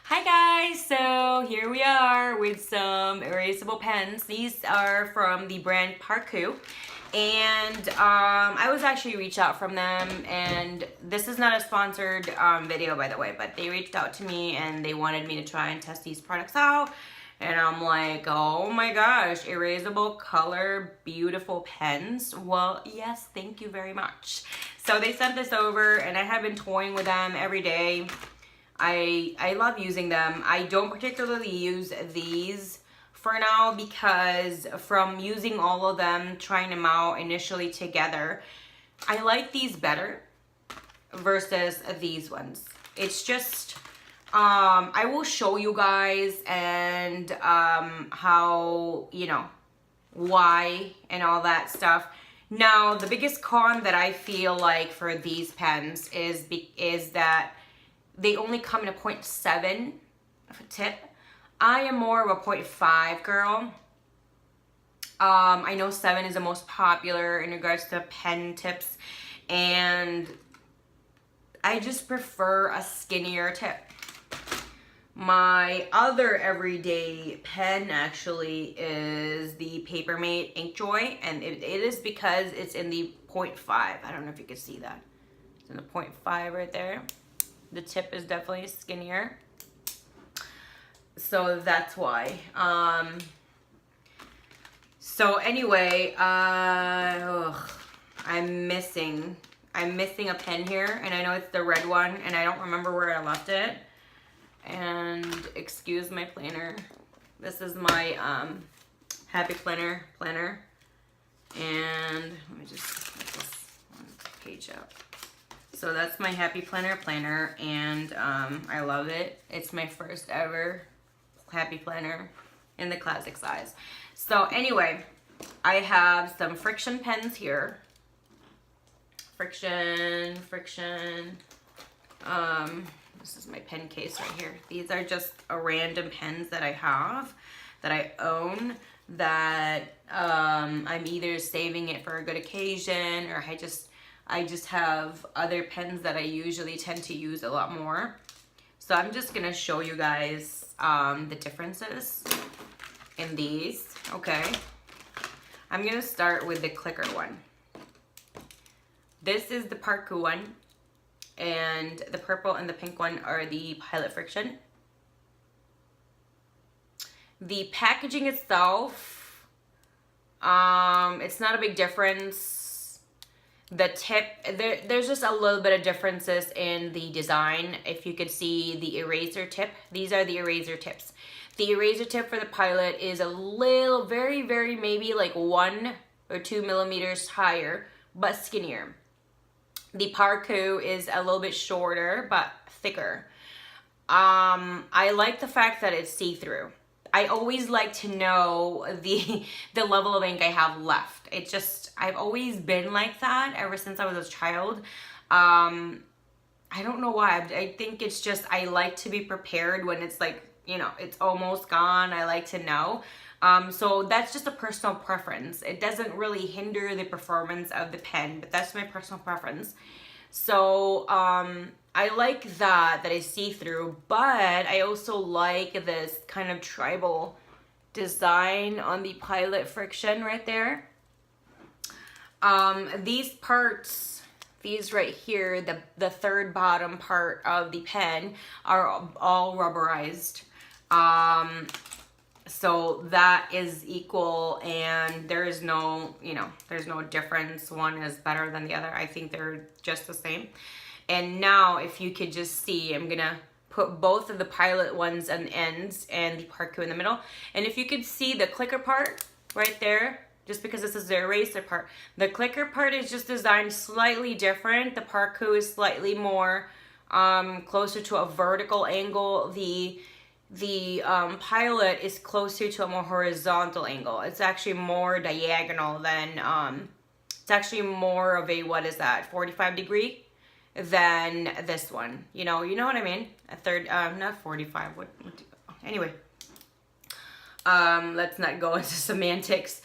Hi guys, so here we are with some erasable pens. These are from the brand ParKoo, and I was actually reached out from them, and this is not a sponsored video, by the way, but they reached out to me and they wanted me to try and test these products out, and I'm like, oh my gosh, erasable color beautiful pens. Well, yes, thank you very much. So they sent this over and I have been toying with them every day. I love using them. I don't particularly use these for now because from using all of them, trying them out initially together, I like these better versus these ones. It's just, I will show you guys and how, why and all that stuff. Now, the biggest con that I feel like for these pens is that they only come in a 0.7 tip. I am more of a 0.5 girl. I know 7 is the most popular in regards to pen tips, and I just prefer a skinnier tip. My other everyday pen actually is the Papermate Inkjoy, and it is because it's in the 0.5. I don't know if you can see that. It's in the 0.5 right there. The tip is definitely skinnier, so that's why. So anyway, I'm missing a pen here, and I know it's the red one, and I don't remember where I left it. And excuse my planner. This is my happy planner, and let me just get this one page up. So that's my happy planner, and I love it. It's my first ever happy planner in the classic size. So anyway, I have some Frixion pens here. Frixion. This is my pen case right here. These are just a random pens that I have, that I own, that I'm either saving it for a good occasion, or I just have other pens that I usually tend to use a lot more. So I'm just gonna show you guys the differences in these, okay? I'm gonna start with the clicker one. This is the ParKoo one, and the purple and the pink one are the Pilot Frixion. The packaging itself, it's not a big difference. The tip, there's just a little bit of differences in the design. If you could see the eraser tip, these are the eraser tips. The eraser tip for the Pilot is a little, very maybe like 1 or 2 millimeters higher, but skinnier. The ParKoo is a little bit shorter, but thicker. I like the fact that it's see-through. I always like to know the level of ink I have left. It just, I've always been like that ever since I was a child. I don't know why. I think it's just, I like to be prepared when it's like, it's almost gone. I like to know. So that's just a personal preference. It doesn't really hinder the performance of the pen, but that's my personal preference. So I like that is see-through, but I also like this kind of tribal design on the Pilot Frixion right there. These parts, these right here, the third bottom part of the pen are all rubberized. So that is equal, and there is no, there's no difference. One is better than the other. I think they're just the same. And now if you could just see, I'm gonna put both of the Pilot ones on the ends and the ParKoo in the middle. And if you could see the clicker part right there, just because this is the eraser part, the clicker part is just designed slightly different. The ParKoo is slightly more closer to a vertical angle. The Pilot is closer to a more horizontal angle. It's actually more diagonal than, it's actually more of a, 45-degree than this one. You know what I mean? A third, not 45, anyway. Let's not go into semantics.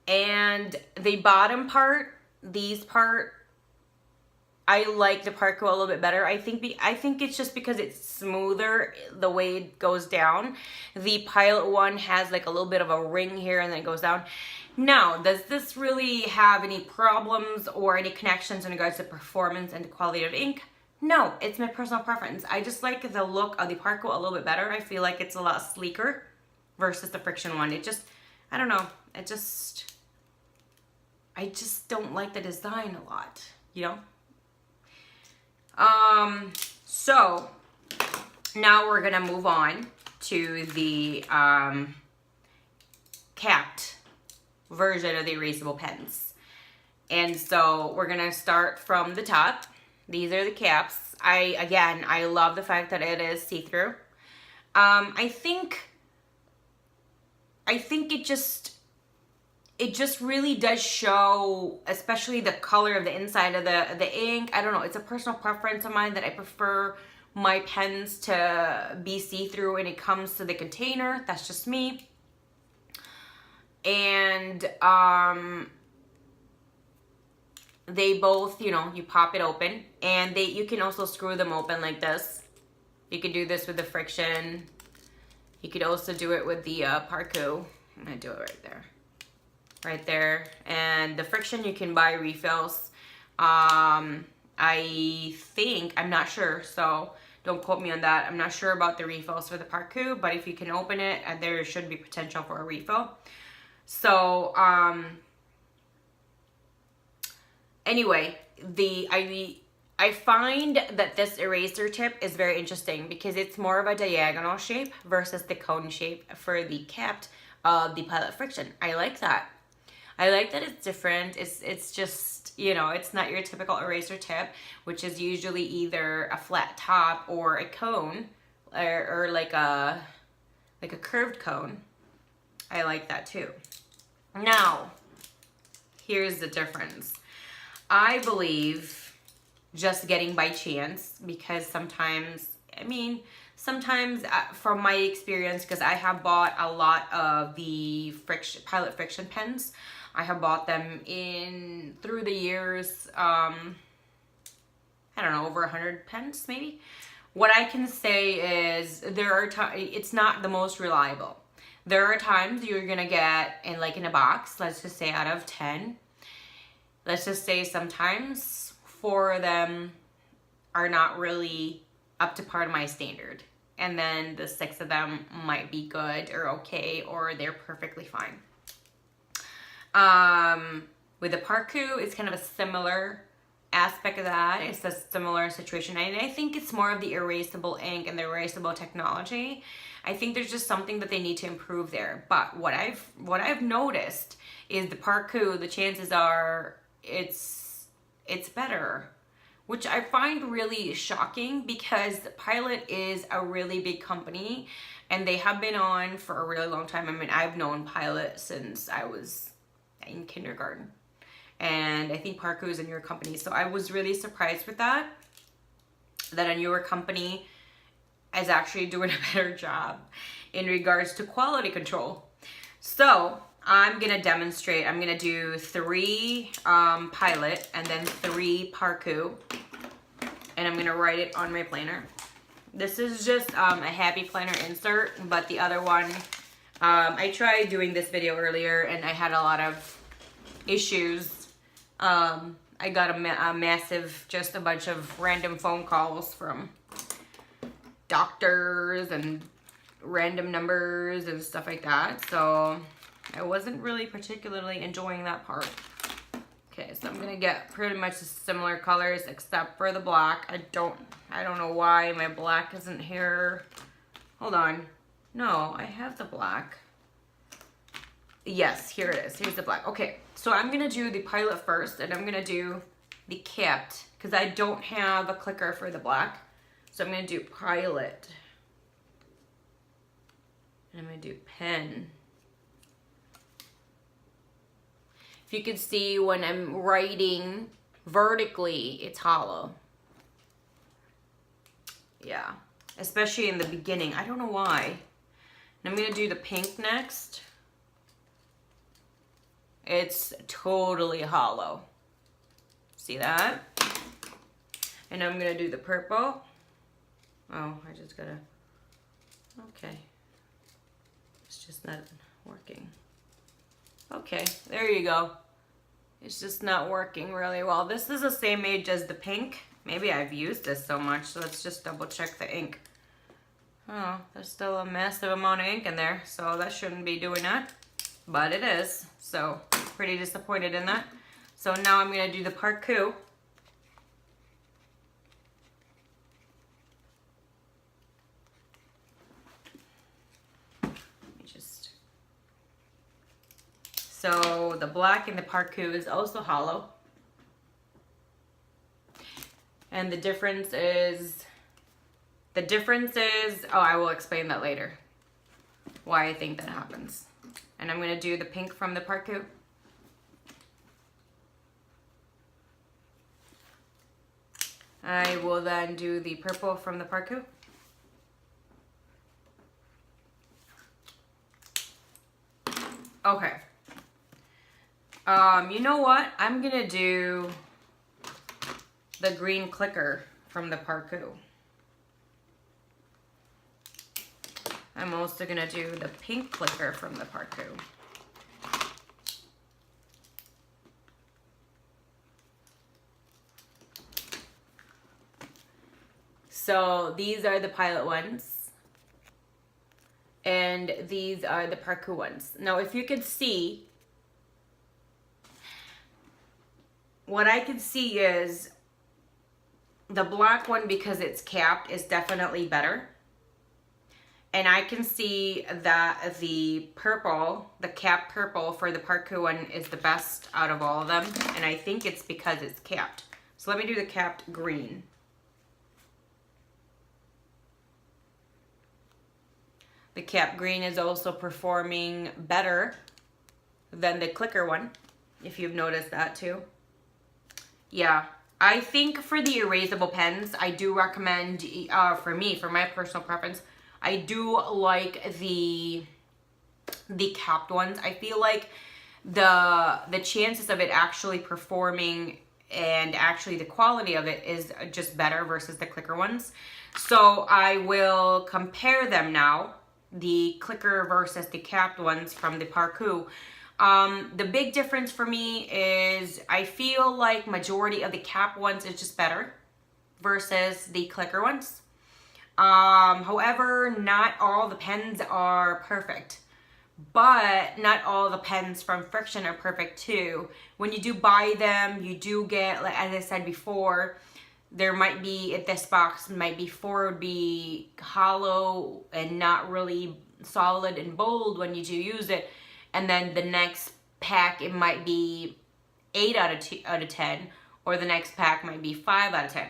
And the bottom part, these part, I like the ParKoo a little bit better. I think it's just because it's smoother the way it goes down. The Pilot one has like a little bit of a ring here and then it goes down. Now, does this really have any problems or any connections in regards to performance and the quality of ink? No, it's my personal preference. I just like the look of the ParKoo a little bit better. I feel like it's a lot sleeker versus the Frixion one. It just, I don't know. I just don't like the design a lot, you know? So now we're gonna move on to the capped version of the erasable pens. And so we're gonna start from the top. These are the caps. I love the fact that it is see-through. I think it just really does show, especially the color of the inside of the ink. I don't know, it's a personal preference of mine that I prefer my pens to be see-through when it comes to the container. That's just me. And they both, you know, you pop it open, and you can also screw them open like this. You could do this with the Frixion. You could also do it with the ParKoo. I'm gonna do it right there. Right there. And the Frixion, you can buy refills. I think, I'm not sure, so don't quote me on that. I'm not sure about the refills for the ParKoo, but if you can open it, there should be potential for a refill. So, anyway, I find that this eraser tip is very interesting because it's more of a diagonal shape versus the cone shape for the capped of the Pilot Frixion. I like that. I like that it's different. It's just, you know, it's not your typical eraser tip, which is usually either a flat top or a cone or like a curved cone. I like that too. Now, here's the difference. I believe just getting by chance, because sometimes from my experience, because I have bought a lot of the Pilot Frixion pens. I have bought them through the years, I don't know, over 100 pens maybe. What I can say is it's not the most reliable. There are times you're gonna get in a box, let's just say out of 10, let's just say sometimes 4 of them are not really up to par to my standard. And then the 6 of them might be good or okay, or they're perfectly fine. With the ParKoo, it's kind of a similar aspect of that. It's a similar situation. And I think it's more of the erasable ink and the erasable technology. I think there's just something that they need to improve there. But what I've noticed is the ParKoo, the chances are it's better, which I find really shocking because Pilot is a really big company and they have been on for a really long time. I mean, I've known Pilot since I was in kindergarten, and I think ParKoo is a newer company. So I was really surprised with that a newer company is actually doing a better job in regards to quality control. So I'm gonna demonstrate. I'm gonna do 3 Pilot and then 3 ParKoo, and I'm gonna write it on my planner. This is just a happy planner insert, but the other one, I tried doing this video earlier and I had a lot of issues. I got a massive, just a bunch of random phone calls from doctors and random numbers and stuff like that. So I wasn't really particularly enjoying that part. Okay, so I'm gonna get pretty much similar colors except for the black. I don't know why my black isn't here. Hold on. No, I have the black. Yes, here it is. Here's the black. Okay, so I'm gonna do the Pilot first, and I'm gonna do the capped because I don't have a clicker for the black. So I'm gonna do Pilot. And I'm gonna do pen. If you can see when I'm writing vertically, it's hollow. Yeah, especially in the beginning. I don't know why. And I'm gonna do the pink next. It's totally hollow. See that? And I'm gonna do the purple. Oh, I just gotta, okay. It's just not working. Okay, there you go. It's just not working really well. This is the same age as the pink. Maybe I've used this so much, so let's just double check the ink. Oh, there's still a massive amount of ink in there, so that shouldn't be doing that. But it is, so pretty disappointed in that. So now I'm gonna do the ParKoo. So the black in the ParKoo is also hollow. And the difference is, oh, I will explain that later, why I think that happens. And I'm gonna do the pink from the ParKoo. I will then do the purple from the ParKoo. Okay. You know what? I'm gonna do the green clicker from the ParKoo. I'm also gonna do the pink clicker from the ParKoo. So these are the Pilot ones. And these are the ParKoo ones. Now if you could see, what I can see is the black one, because it's capped, is definitely better. And I can see that the purple, the capped purple for the ParKoo one is the best out of all of them. And I think it's because it's capped. So let me do the capped green. The capped green is also performing better than the clicker one, if you've noticed that too. Yeah, I think for the erasable pens, I do recommend, for me, for my personal preference, I do like the capped ones. I feel like the chances of it actually performing and actually the quality of it is just better versus the clicker ones. So I will compare them now, the clicker versus the capped ones from the ParKoo. The big difference for me is I feel like majority of the cap ones is just better versus the clicker ones. However, not all the pens are perfect, but not all the pens from Frixion are perfect too. When you do buy them, you do get, like as I said before, there might be, at this box, might be 4 would be hollow and not really solid and bold when you do use it. And then the next pack, it might be 8 out of 10, or the next pack might be 5 out of 10.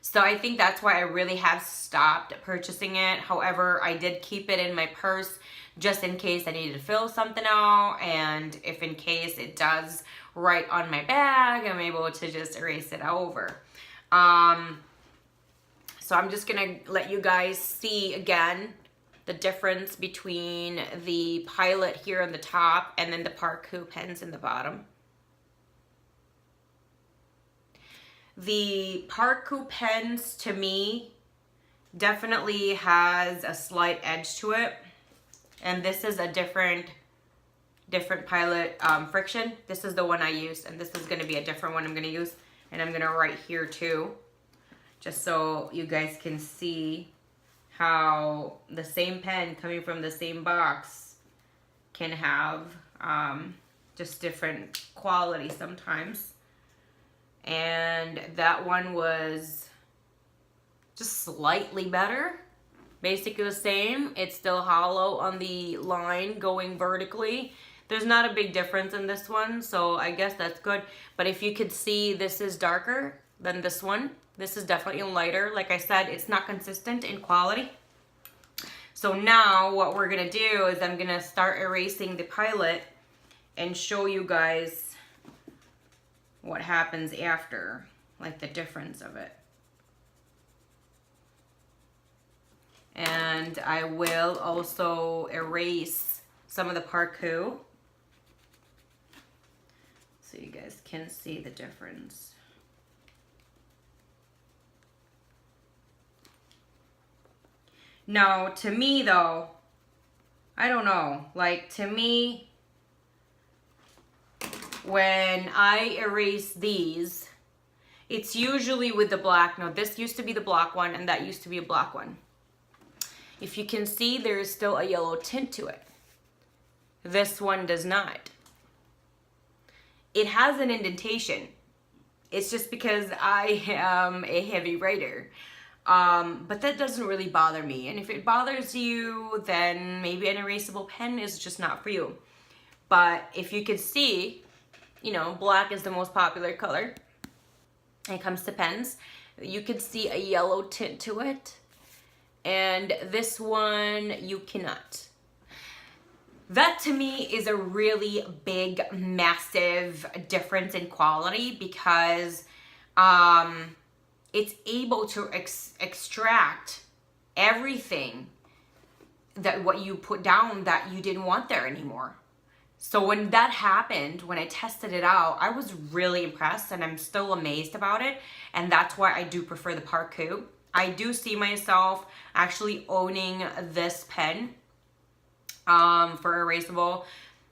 So I think that's why I really have stopped purchasing it. However, I did keep it in my purse just in case I needed to fill something out. And if in case it does write on my bag, I'm able to just erase it over. So I'm just gonna let you guys see again the difference between the Pilot here on the top and then the ParKoo pens in the bottom. The ParKoo pens, to me, definitely has a slight edge to it. And this is a different Pilot Frixion. This is the one I used, and this is gonna be a different one I'm gonna use. And I'm gonna write here too, just so you guys can see how the same pen coming from the same box can have just different quality sometimes. And that one was just slightly better, basically the same. It's still hollow on the line going vertically. There's not a big difference in this one, so I guess that's good. But if you could see, this is darker than this one. This is definitely lighter. Like I said, it's not consistent in quality. So now what we're gonna do is I'm gonna start erasing the Pilot and show you guys what happens after, like the difference of it. And I will also erase some of the ParKoo so you guys can see the difference. Now, to me though, I don't know, like to me, when I erase these, it's usually with the black. No, this used to be the black one and that used to be a black one. If you can see, there is still a yellow tint to it. This one does not. It has an indentation. It's just because I am a heavy writer. But that doesn't really bother me. And if it bothers you, then maybe an erasable pen is just not for you. But if you could see, you know, black is the most popular color when it comes to pens. You could see a yellow tint to it. And this one, you cannot. That to me is a really big, massive difference in quality because it's able to extract everything that what you put down that you didn't want there anymore. So when that happened, when I tested it out, I was really impressed and I'm still amazed about it. And that's why I do prefer the ParKoo. I do see myself actually owning this pen for erasable,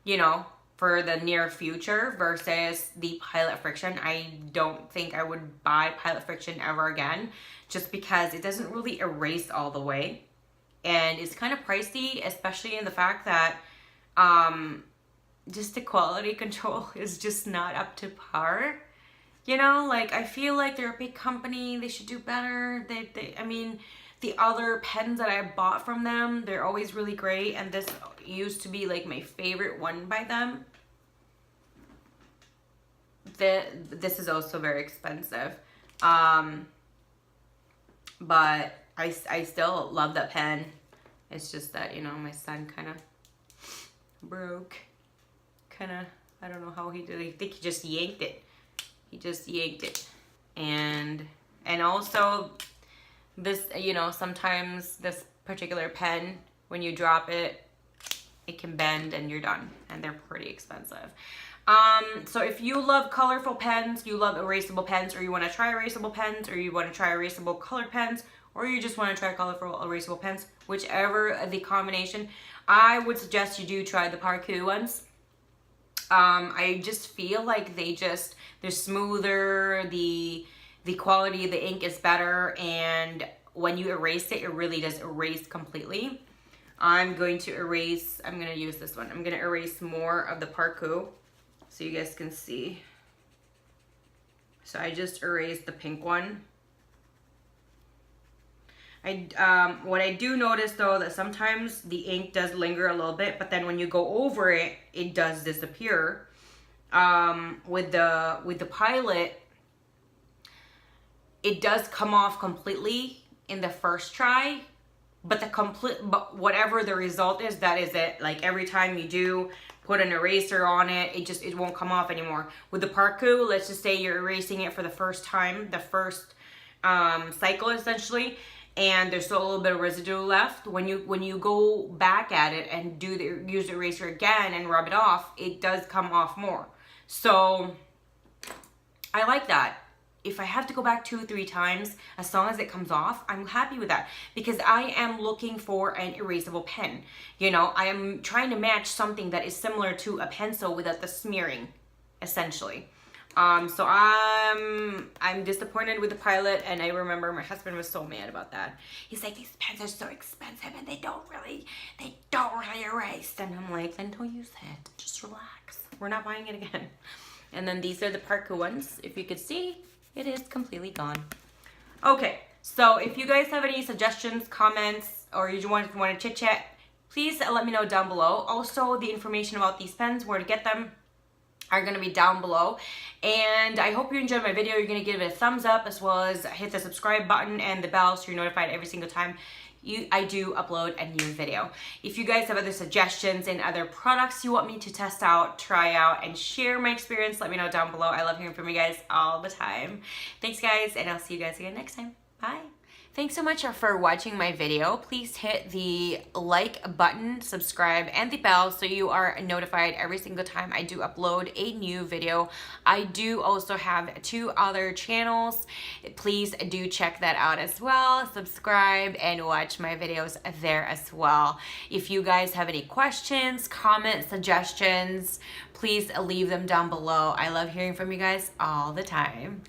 you know, for the near future versus the Pilot Frixion. I don't think I would buy Pilot Frixion ever again just because it doesn't really erase all the way. And it's kind of pricey, especially in the fact that just the quality control is just not up to par. You know, like I feel like they're a big company, they should do better. I mean, the other pens that I bought from them, they're always really great, and this used to be like my favorite one by them. This is also very expensive, but I still love that pen. It's just that, you know, my son kind of broke, I don't know how he did it. I think he just yanked it. He just yanked it. And also this, you know, sometimes this particular pen, when you drop it, it can bend and you're done. And they're pretty expensive. So if you love colorful pens, you love erasable pens, or you want to try erasable pens, or you want to try erasable colored pens, or you just want to try colorful erasable pens, whichever the combination, I would suggest you do try the ParKoo ones. I just feel like they're smoother, the quality of the ink is better, and when you erase it, it really does erase completely. I'm going to use this one. I'm going to erase more of the ParKoo so you guys can see. So I just erased the pink one. What I do notice though, that sometimes the ink does linger a little bit, but then when you go over it, it does disappear. With the Pilot, it does come off completely in the first try, but whatever the result is, that is it. Like every time you do put an eraser on it, it won't come off anymore. With the ParKoo, let's just say you're erasing it for the first time, the first cycle essentially, and there's still a little bit of residue left. When you go back at it and use the eraser again and rub it off, it does come off more. So I like that. If I have to go back 2-3 times, as long as it comes off, I'm happy with that, because I am looking for an erasable pen. You know, I am trying to match something that is similar to a pencil without the smearing, essentially. So I'm disappointed with the Pilot, and I remember my husband was so mad about that. He's like, these pens are so expensive and they don't really erase. And I'm like, then don't use it. Just relax. We're not buying it again. And then these are the ParKoo ones. If you could see, it is completely gone. Okay, so if you guys have any suggestions, comments, or you want to chit chat, please let me know down below. Also, the information about these pens, where to get them, are going to be down below. And I hope you enjoyed my video. You're going to give it a thumbs up, as well as hit the subscribe button and the bell so you're notified every single time I do upload a new video. If you guys have other suggestions and other products you want me to test out, try out, and share my experience, let me know down below. I love hearing from you guys all the time. Thanks guys, and I'll see you guys again next time. Bye. Thanks so much for watching my video. Please hit the like button, subscribe, and the bell so you are notified every single time I do upload a new video. I do also have 2 other channels. Please do check that out as well. Subscribe and watch my videos there as well. If you guys have any questions, comments, suggestions, please leave them down below. I love hearing from you guys all the time.